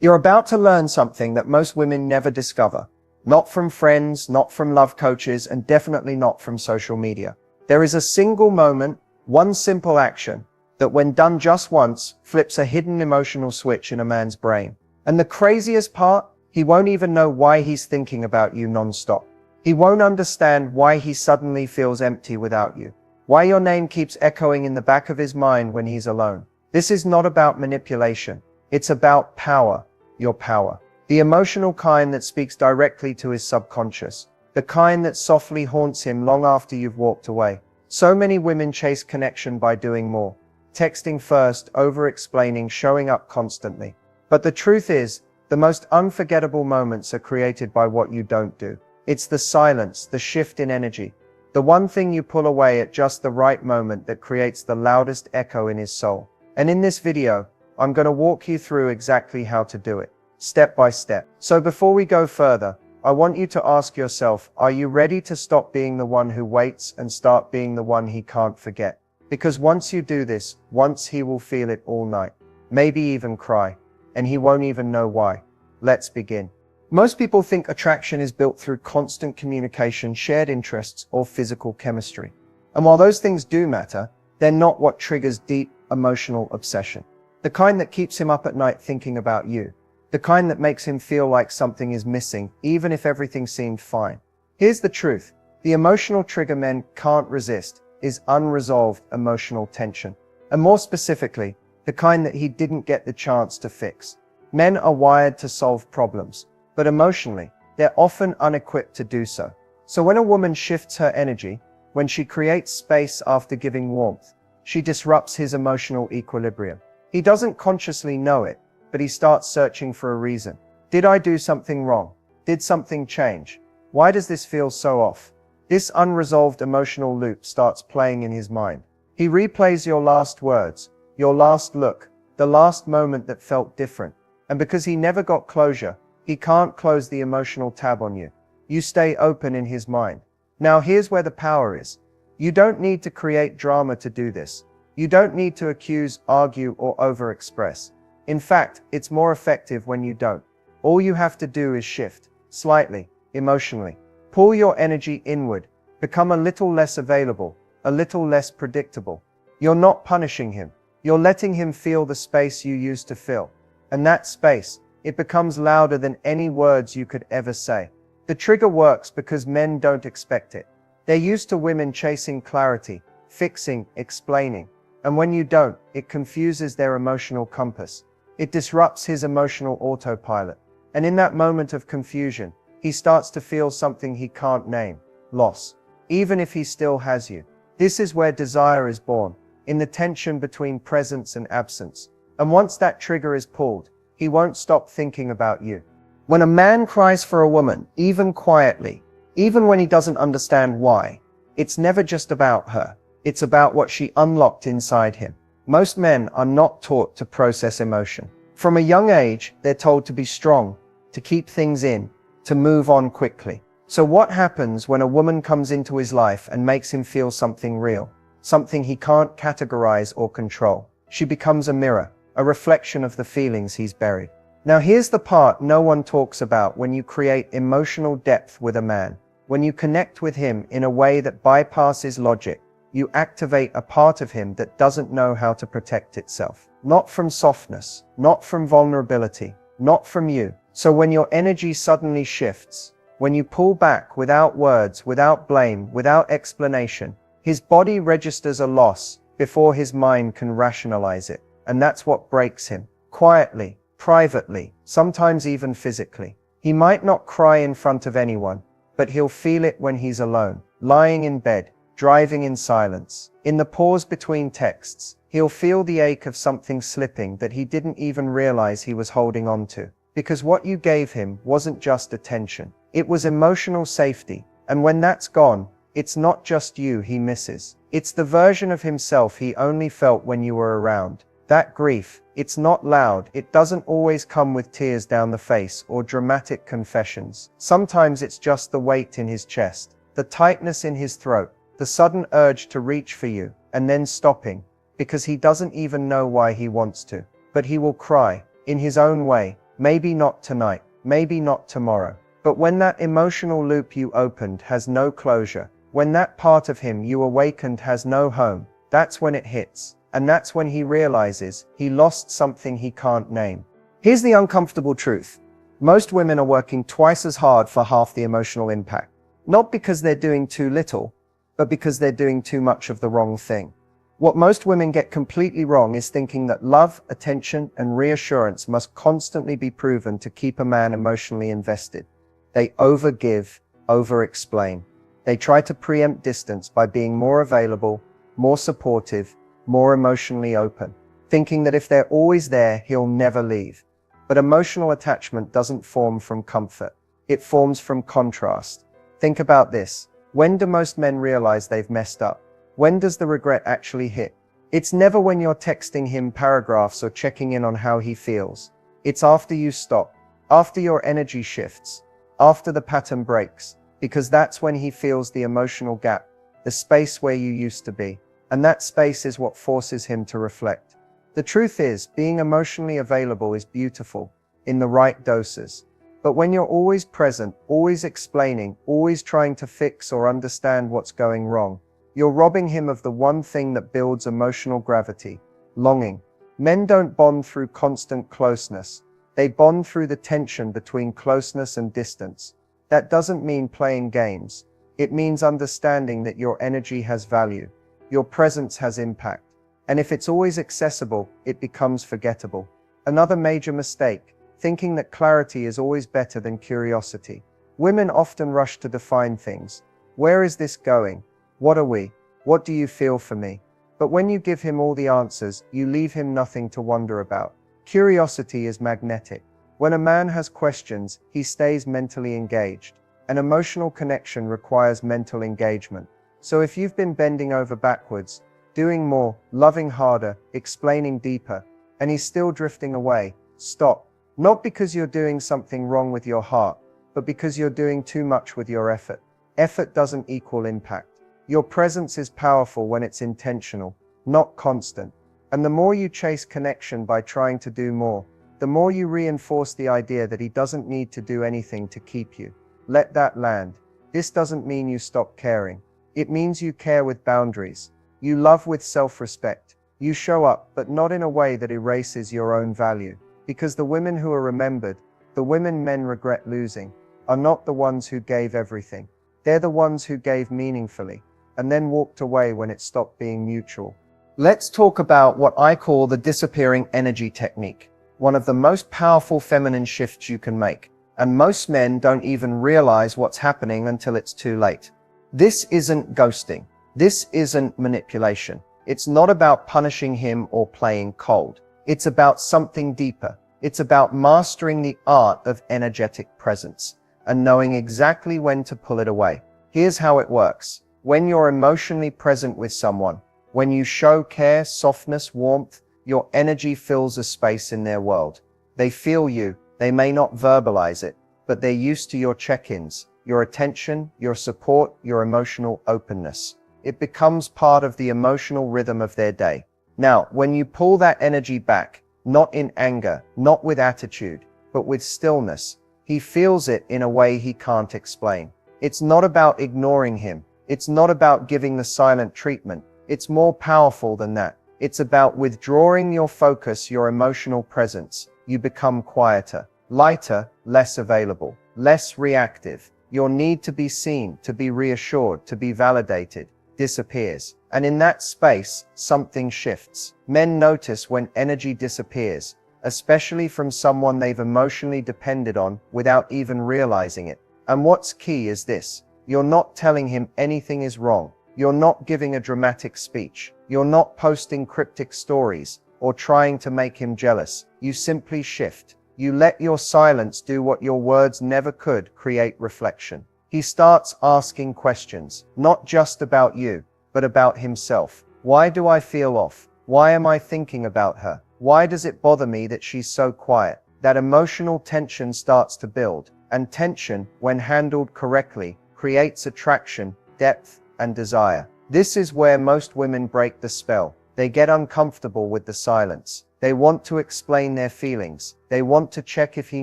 You're about to learn something that most women never discover. Not from friends, not from love coaches, and definitely not from social media. There is a single moment, one simple action, that when done just once, flips a hidden emotional switch in a man's brain. And the craziest part, he won't even know why he's thinking about you nonstop. He won't understand why he suddenly feels empty without you. Why your name keeps echoing in the back of his mind when he's alone. This is not about manipulation. It's about power. Your power. The emotional kind that speaks directly to his subconscious. The kind that softly haunts him long after you've walked away. So many women chase connection by doing more. Texting first, over-explaining, showing up constantly. But the truth is, the most unforgettable moments are created by what you don't do. It's the silence, the shift in energy. The one thing you pull away at just the right moment that creates the loudest echo in his soul. And in this video, I'm going to walk you through exactly how to do it, step by step. So before we go further, I want you to ask yourself, are you ready to stop being the one who waits and start being the one he can't forget? Because once you do this, once he will feel it all night, maybe even cry, and he won't even know why. Let's begin. Most people think attraction is built through constant communication, shared interests, or physical chemistry. And while those things do matter, they're not what triggers deep emotional obsession. The kind that keeps him up at night thinking about you. The kind that makes him feel like something is missing, even if everything seemed fine. Here's the truth. The emotional trigger men can't resist is unresolved emotional tension. And more specifically, the kind that he didn't get the chance to fix. Men are wired to solve problems, but emotionally, they're often unequipped to do so. So when a woman shifts her energy, when she creates space after giving warmth, she disrupts his emotional equilibrium. He doesn't consciously know it, but he starts searching for a reason. Did I do something wrong? Did something change? Why does this feel so off? This unresolved emotional loop starts playing in his mind. He replays your last words, your last look, the last moment that felt different. And because he never got closure, he can't close the emotional tab on you. You stay open in his mind. Now here's where the power is. You don't need to create drama to do this. You don't need to accuse, argue, or overexpress. In fact, it's more effective when you don't. All you have to do is shift, slightly, emotionally. Pull your energy inward. Become a little less available, a little less predictable. You're not punishing him. You're letting him feel the space you used to fill. And that space, it becomes louder than any words you could ever say. The trigger works because men don't expect it. They're used to women chasing clarity, fixing, explaining. And when you don't, it confuses their emotional compass. It disrupts his emotional autopilot. And in that moment of confusion, he starts to feel something he can't name, loss. Even if he still has you. This is where desire is born, in the tension between presence and absence. And once that trigger is pulled, he won't stop thinking about you. When a man cries for a woman, even quietly, even when he doesn't understand why, it's never just about her. It's about what she unlocked inside him. Most men are not taught to process emotion. From a young age, they're told to be strong, to keep things in, to move on quickly. So what happens when a woman comes into his life and makes him feel something real, something he can't categorize or control? She becomes a mirror, a reflection of the feelings he's buried. Now here's the part no one talks about when you create emotional depth with a man. When you connect with him in a way that bypasses logic, you activate a part of him that doesn't know how to protect itself. Not from softness, not from vulnerability, not from you. So when your energy suddenly shifts, when you pull back without words, without blame, without explanation, his body registers a loss before his mind can rationalize it. And that's what breaks him. Quietly, privately, sometimes even physically. He might not cry in front of anyone, but he'll feel it when he's alone, lying in bed, driving in silence. In the pause between texts, he'll feel the ache of something slipping that he didn't even realize he was holding on to. Because what you gave him wasn't just attention. It was emotional safety. And when that's gone, it's not just you he misses. It's the version of himself he only felt when you were around. That grief, it's not loud. It doesn't always come with tears down the face or dramatic confessions. Sometimes it's just the weight in his chest, the tightness in his throat, the sudden urge to reach for you, and then stopping, because he doesn't even know why he wants to. But he will cry, in his own way, Maybe not tonight, maybe not tomorrow. But when that emotional loop you opened has no closure, when that part of him you awakened has no home, that's when it hits. And that's when he realizes he lost something he can't name. Here's the uncomfortable truth. Most women are working twice as hard for half the emotional impact. Not because they're doing too little, but because they're doing too much of the wrong thing. What most women get completely wrong is thinking that love, attention, and reassurance must constantly be proven to keep a man emotionally invested. They overgive, over-explain. They try to preempt distance by being more available, more supportive, more emotionally open, thinking that if they're always there, he'll never leave. But emotional attachment doesn't form from comfort. It forms from contrast. Think about this. When do most men realize they've messed up? When does the regret actually hit? It's never when you're texting him paragraphs or checking in on how he feels. It's after you stop, after your energy shifts, after the pattern breaks, because that's when he feels the emotional gap, the space where you used to be. And that space is what forces him to reflect. The truth is, being emotionally available is beautiful, in the right doses. But when you're always present, always explaining, always trying to fix or understand what's going wrong, you're robbing him of the one thing that builds emotional gravity: longing. Men don't bond through constant closeness. They bond through the tension between closeness and distance. That doesn't mean playing games. It means understanding that your energy has value. Your presence has impact. And if it's always accessible, it becomes forgettable. Another major mistake, thinking that clarity is always better than curiosity. Women often rush to define things. Where is this going? What are we? What do you feel for me? But when you give him all the answers, you leave him nothing to wonder about. Curiosity is magnetic. When a man has questions, he stays mentally engaged. An emotional connection requires mental engagement. So if you've been bending over backwards, doing more, loving harder, explaining deeper, and he's still drifting away, stop. Not because you're doing something wrong with your heart, but because you're doing too much with your effort. Effort doesn't equal impact. Your presence is powerful when it's intentional, not constant. And the more you chase connection by trying to do more, the more you reinforce the idea that he doesn't need to do anything to keep you. Let that land. This doesn't mean you stop caring. It means you care with boundaries. You love with self-respect. You show up, but not in a way that erases your own value. Because the women who are remembered, the women men regret losing, are not the ones who gave everything. They're the ones who gave meaningfully, and then walked away when it stopped being mutual. Let's talk about what I call the disappearing energy technique, one of the most powerful feminine shifts you can make. And most men don't even realize what's happening until it's too late. This isn't ghosting. This isn't manipulation. It's not about punishing him or playing cold. It's about something deeper. It's about mastering the art of energetic presence and knowing exactly when to pull it away. Here's how it works. When you're emotionally present with someone, when you show care, softness, warmth, your energy fills a space in their world. They feel you. They may not verbalize it, but they're used to your check-ins, your attention, your support, your emotional openness. It becomes part of the emotional rhythm of their day. Now, when you pull that energy back, not in anger, not with attitude, but with stillness, he feels it in a way he can't explain. It's not about ignoring him. It's not about giving the silent treatment. It's more powerful than that. It's about withdrawing your focus, your emotional presence. You become quieter, lighter, less available, less reactive. Your need to be seen, to be reassured, to be validated disappears. And in that space, something shifts. Men notice when energy disappears, especially from someone they've emotionally depended on without even realizing it. And what's key is this: you're not telling him anything is wrong. You're not giving a dramatic speech. You're not posting cryptic stories or trying to make him jealous. You simply shift. You let your silence do what your words never could: create reflection. He starts asking questions, not just about you, but about himself. Why do I feel off? Why am I thinking about her? Why does it bother me that she's so quiet? That emotional tension starts to build, and tension, when handled correctly, creates attraction, depth, and desire. This is where most women break the spell. They get uncomfortable with the silence. They want to explain their feelings. They want to check if he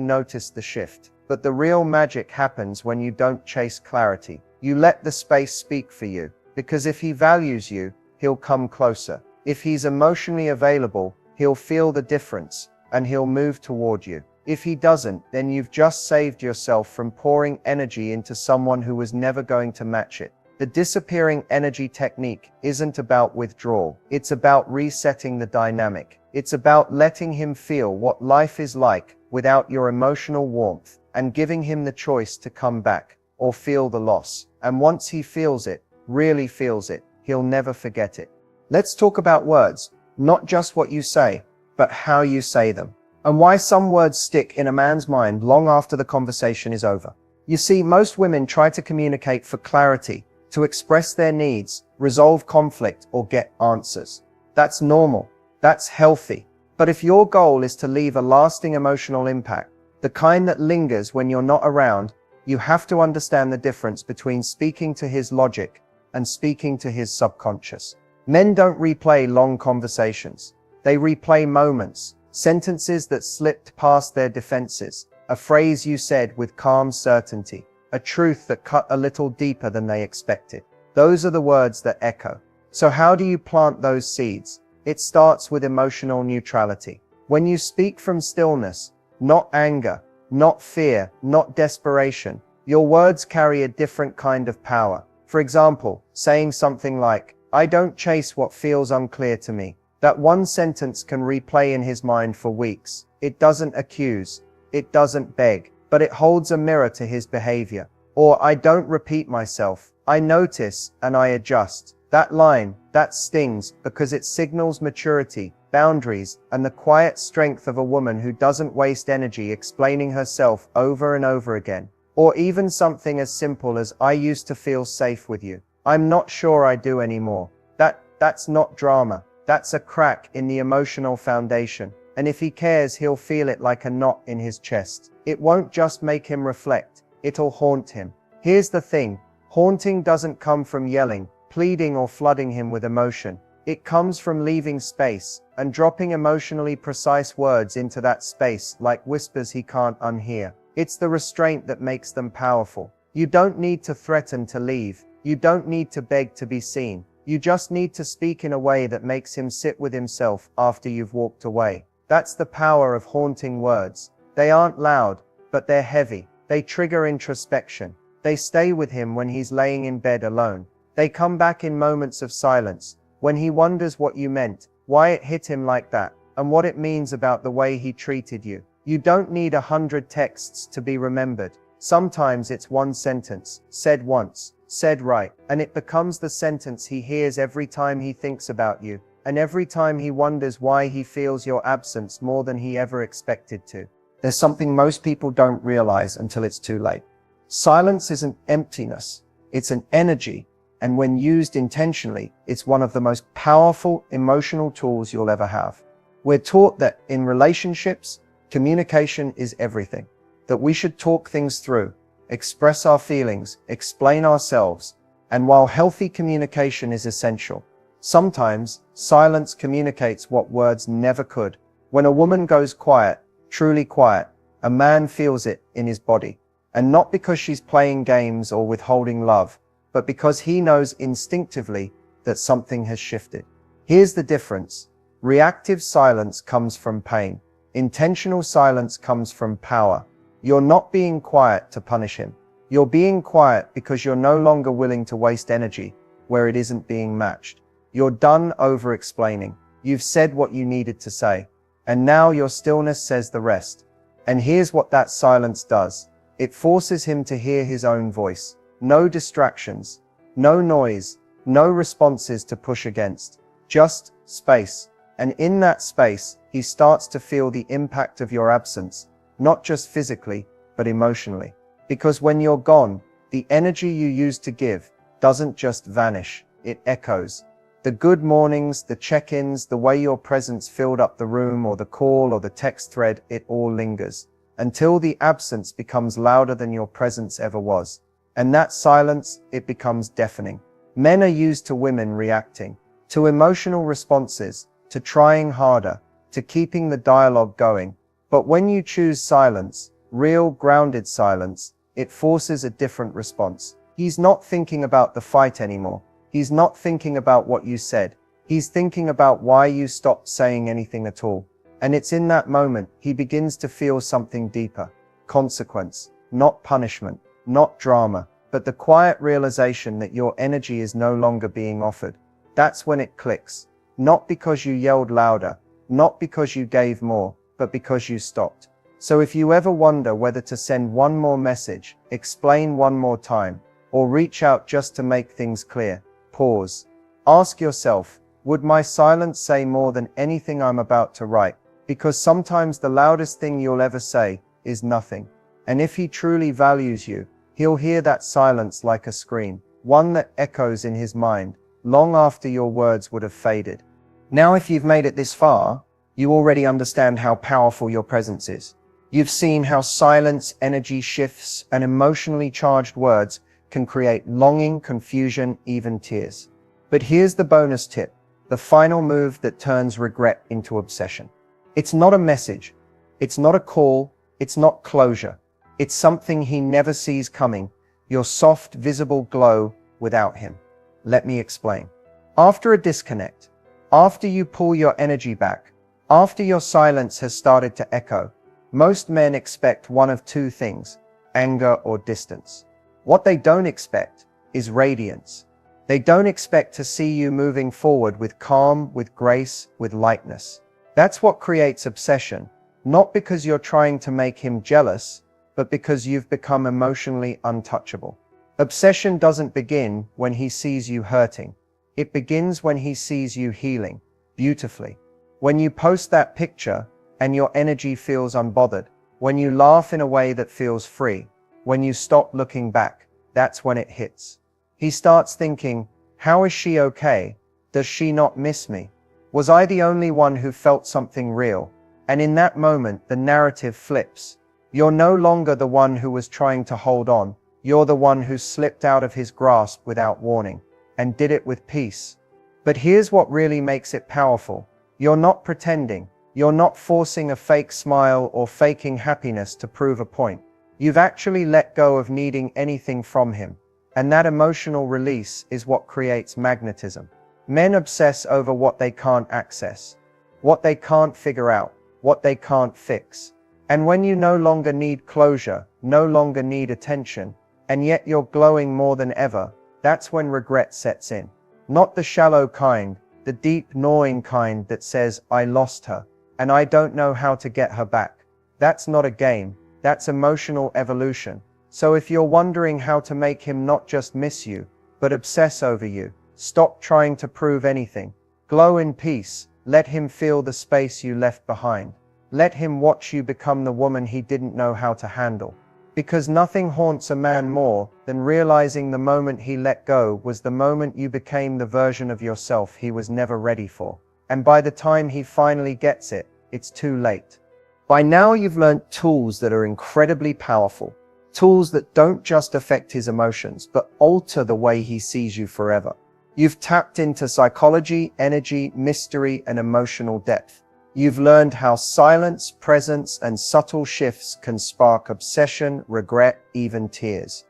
noticed the shift. But the real magic happens when you don't chase clarity. You let the space speak for you. Because if he values you, he'll come closer. If he's emotionally available, he'll feel the difference, and he'll move toward you. If he doesn't, then you've just saved yourself from pouring energy into someone who was never going to match it. The disappearing energy technique isn't about withdrawal. It's about resetting the dynamic. It's about letting him feel what life is like without your emotional warmth, and giving him the choice to come back or feel the loss. And once he feels it, really feels it, he'll never forget it. Let's talk about words, not just what you say, but how you say them, and why some words stick in a man's mind long after the conversation is over. You see, most women try to communicate for clarity, to express their needs, resolve conflict, or get answers. That's normal. That's healthy. But if your goal is to leave a lasting emotional impact, the kind that lingers when you're not around, you have to understand the difference between speaking to his logic and speaking to his subconscious. Men don't replay long conversations. They replay moments, sentences that slipped past their defenses, a phrase you said with calm certainty, a truth that cut a little deeper than they expected. Those are the words that echo. So how do you plant those seeds? It starts with emotional neutrality. When you speak from stillness, not anger, not fear, not desperation, your words carry a different kind of power. For example, saying something like, "I don't chase what feels unclear to me." That one sentence can replay in his mind for weeks. It doesn't accuse, it doesn't beg, but it holds a mirror to his behavior. Or, "I don't repeat myself, I notice and I adjust." That line, that stings because it signals maturity, boundaries, and the quiet strength of a woman who doesn't waste energy explaining herself over and over again. Or even something as simple as, "I used to feel safe with you. I'm not sure I do anymore." That's not drama. That's a crack in the emotional foundation. And if he cares, he'll feel it like a knot in his chest. It won't just make him reflect. It'll haunt him. Here's the thing. Haunting doesn't come from yelling, pleading, or flooding him with emotion. It comes from leaving space and dropping emotionally precise words into that space like whispers he can't unhear. It's the restraint that makes them powerful. You don't need to threaten to leave. You don't need to beg to be seen. You just need to speak in a way that makes him sit with himself after you've walked away. That's the power of haunting words. They aren't loud, but they're heavy. They trigger introspection. They stay with him when he's laying in bed alone. They come back in moments of silence, when he wonders what you meant, why it hit him like that, and what it means about the way he treated you. You don't need 100 texts to be remembered. Sometimes it's one sentence, said once, said right, and it becomes the sentence he hears every time he thinks about you, and every time he wonders why he feels your absence more than he ever expected to. There's something most people don't realize until it's too late. Silence isn't emptiness, it's an energy, and when used intentionally, it's one of the most powerful emotional tools you'll ever have. We're taught that in relationships, communication is everything, that we should talk things through, express our feelings, explain ourselves, and while healthy communication is essential, sometimes silence communicates what words never could. When a woman goes quiet, truly quiet, a man feels it in his body. And not because she's playing games or withholding love, but because he knows instinctively that something has shifted. Here's the difference. Reactive silence comes from pain. Intentional silence comes from power. You're not being quiet to punish him. You're being quiet because you're no longer willing to waste energy where it isn't being matched. You're done over-explaining. You've said what you needed to say. And now your stillness says the rest. And here's what that silence does. It forces him to hear his own voice. No distractions, no noise, no responses to push against. Just space. And in that space, he starts to feel the impact of your absence, not just physically, but emotionally. Because when you're gone, the energy you used to give doesn't just vanish, it echoes. The good mornings, the check-ins, the way your presence filled up the room, or the call or the text thread, it all lingers. Until the absence becomes louder than your presence ever was. And that silence, it becomes deafening. Men are used to women reacting, to emotional responses, to trying harder, to keeping the dialogue going. But when you choose silence, real grounded silence, it forces a different response. He's not thinking about the fight anymore. He's not thinking about what you said. He's thinking about why you stopped saying anything at all. And it's in that moment he begins to feel something deeper. Consequence, not punishment, not drama, but the quiet realization that your energy is no longer being offered. That's when it clicks. Not because you yelled louder, not because you gave more, but because you stopped. So if you ever wonder whether to send one more message, explain one more time, or reach out just to make things clear, pause. Ask yourself, would my silence say more than anything I'm about to write? Because sometimes the loudest thing you'll ever say is nothing. And if he truly values you, he'll hear that silence like a scream, one that echoes in his mind, long after your words would have faded. Now, if you've made it this far, you already understand how powerful your presence is. You've seen how silence, energy shifts, and emotionally charged words can create longing, confusion, even tears. But here's the bonus tip, the final move that turns regret into obsession. It's not a message. It's not a call. It's not closure. It's something he never sees coming, your soft, visible glow without him. Let me explain. After a disconnect, after you pull your energy back, after your silence has started to echo, most men expect one of two things, anger or distance. What they don't expect is radiance. They don't expect to see you moving forward with calm, with grace, with lightness. That's what creates obsession, not because you're trying to make him jealous, but because you've become emotionally untouchable. Obsession doesn't begin when he sees you hurting. It begins when he sees you healing, beautifully. When you post that picture and your energy feels unbothered, when you laugh in a way that feels free, when you stop looking back, that's when it hits. He starts thinking, how is she okay? Does she not miss me? Was I the only one who felt something real? And in that moment, the narrative flips. You're no longer the one who was trying to hold on. You're the one who slipped out of his grasp without warning, and did it with peace. But here's what really makes it powerful. You're not pretending. You're not forcing a fake smile or faking happiness to prove a point. You've actually let go of needing anything from him. And that emotional release is what creates magnetism. Men obsess over what they can't access, what they can't figure out, what they can't fix. And when you no longer need closure, no longer need attention, and yet you're glowing more than ever, that's when regret sets in. Not the shallow kind, the deep, gnawing kind that says, I lost her, and I don't know how to get her back. That's not a game, that's emotional evolution. So if you're wondering how to make him not just miss you, but obsess over you, stop trying to prove anything. Glow in peace. Let him feel the space you left behind. Let him watch you become the woman he didn't know how to handle. Because nothing haunts a man more than realizing the moment he let go was the moment you became the version of yourself he was never ready for. And by the time he finally gets it, it's too late. By now you've learned tools that are incredibly powerful. Tools that don't just affect his emotions, but alter the way he sees you forever. You've tapped into psychology, energy, mystery, and emotional depth. You've learned how silence, presence, and subtle shifts can spark obsession, regret, even tears.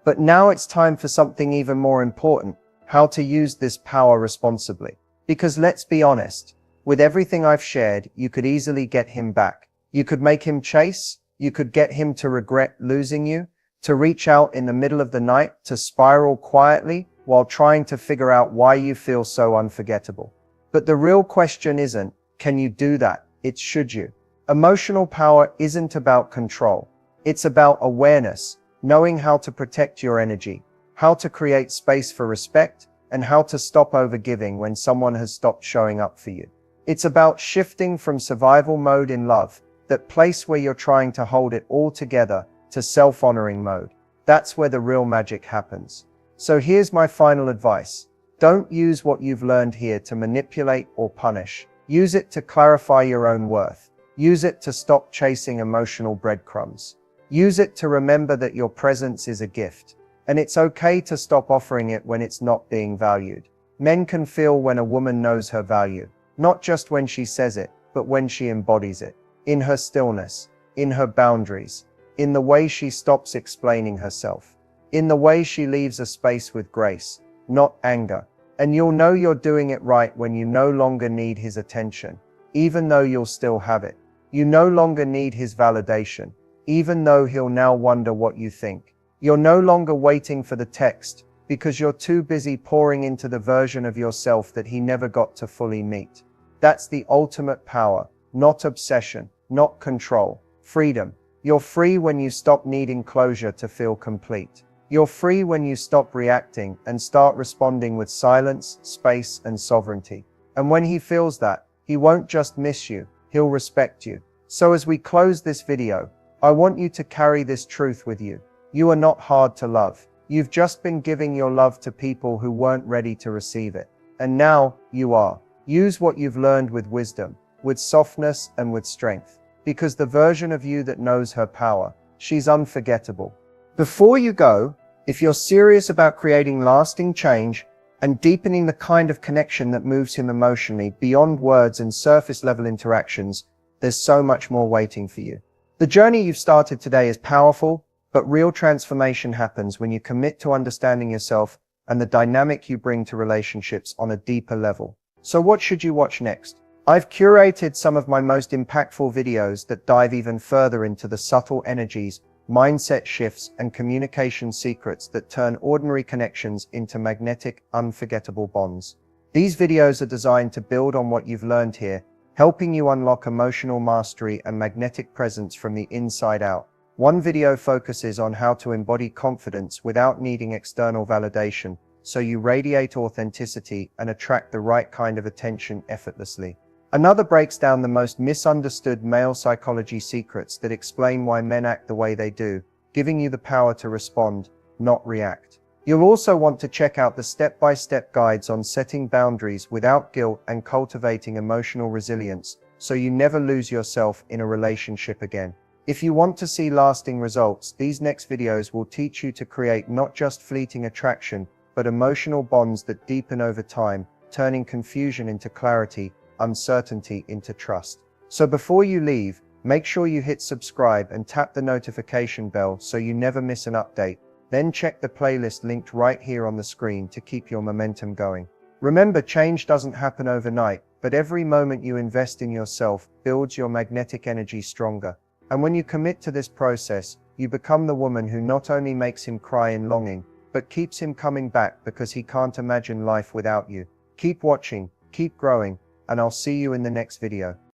But now it's time for something even more important, how to use this power responsibly. Because let's be honest, with everything I've shared, you could easily get him back. You could make him chase. You could get him to regret losing you, to reach out in the middle of the night, to spiral quietly while trying to figure out why you feel so unforgettable. But the real question isn't, can you do that? It's should you. Emotional power isn't about control. It's about awareness, knowing how to protect your energy, how to create space for respect, and how to stop overgiving when someone has stopped showing up for you. It's about shifting from survival mode in love, that place where you're trying to hold it all together, to self-honoring mode. That's where the real magic happens. So here's my final advice. Don't use what you've learned here to manipulate or punish. Use it to clarify your own worth. Use it to stop chasing emotional breadcrumbs. Use it to remember that your presence is a gift. And it's okay to stop offering it when it's not being valued. Men can feel when a woman knows her value, not just when she says it, but when she embodies it. In her stillness, in her boundaries, in the way she stops explaining herself, in the way she leaves a space with grace, not anger. And you'll know you're doing it right when you no longer need his attention, even though you'll still have it. You no longer need his validation, even though he'll now wonder what you think. You're no longer waiting for the text, because you're too busy pouring into the version of yourself that he never got to fully meet. That's the ultimate power, not obsession, not control, freedom. You're free when you stop needing closure to feel complete. You're free when you stop reacting and start responding with silence, space, and sovereignty. And when he feels that, he won't just miss you, he'll respect you. So as we close this video, I want you to carry this truth with you. You are not hard to love. You've just been giving your love to people who weren't ready to receive it. And now, you are. Use what you've learned with wisdom, with softness, and with strength. Because the version of you that knows her power, she's unforgettable. Before you go, if you're serious about creating lasting change and deepening the kind of connection that moves him emotionally beyond words and surface-level interactions, there's so much more waiting for you. The journey you've started today is powerful, but real transformation happens when you commit to understanding yourself and the dynamic you bring to relationships on a deeper level. So what should you watch next? I've curated some of my most impactful videos that dive even further into the subtle energies, mindset shifts, and communication secrets that turn ordinary connections into magnetic, unforgettable bonds. These videos are designed to build on what you've learned here, helping you unlock emotional mastery and magnetic presence from the inside out. One video focuses on how to embody confidence without needing external validation, so you radiate authenticity and attract the right kind of attention effortlessly. Another breaks down the most misunderstood male psychology secrets that explain why men act the way they do, giving you the power to respond, not react. You'll also want to check out the step-by-step guides on setting boundaries without guilt and cultivating emotional resilience, so you never lose yourself in a relationship again. If you want to see lasting results, these next videos will teach you to create not just fleeting attraction, but emotional bonds that deepen over time, turning confusion into clarity, uncertainty into trust. So before you leave, make sure you hit subscribe and tap the notification bell so you never miss an update. Then check the playlist linked right here on the screen to keep your momentum going. Remember, change doesn't happen overnight, but every moment you invest in yourself builds your magnetic energy stronger. And when you commit to this process, you become the woman who not only makes him cry in longing, but keeps him coming back because he can't imagine life without you. Keep watching, keep growing, and I'll see you in the next video.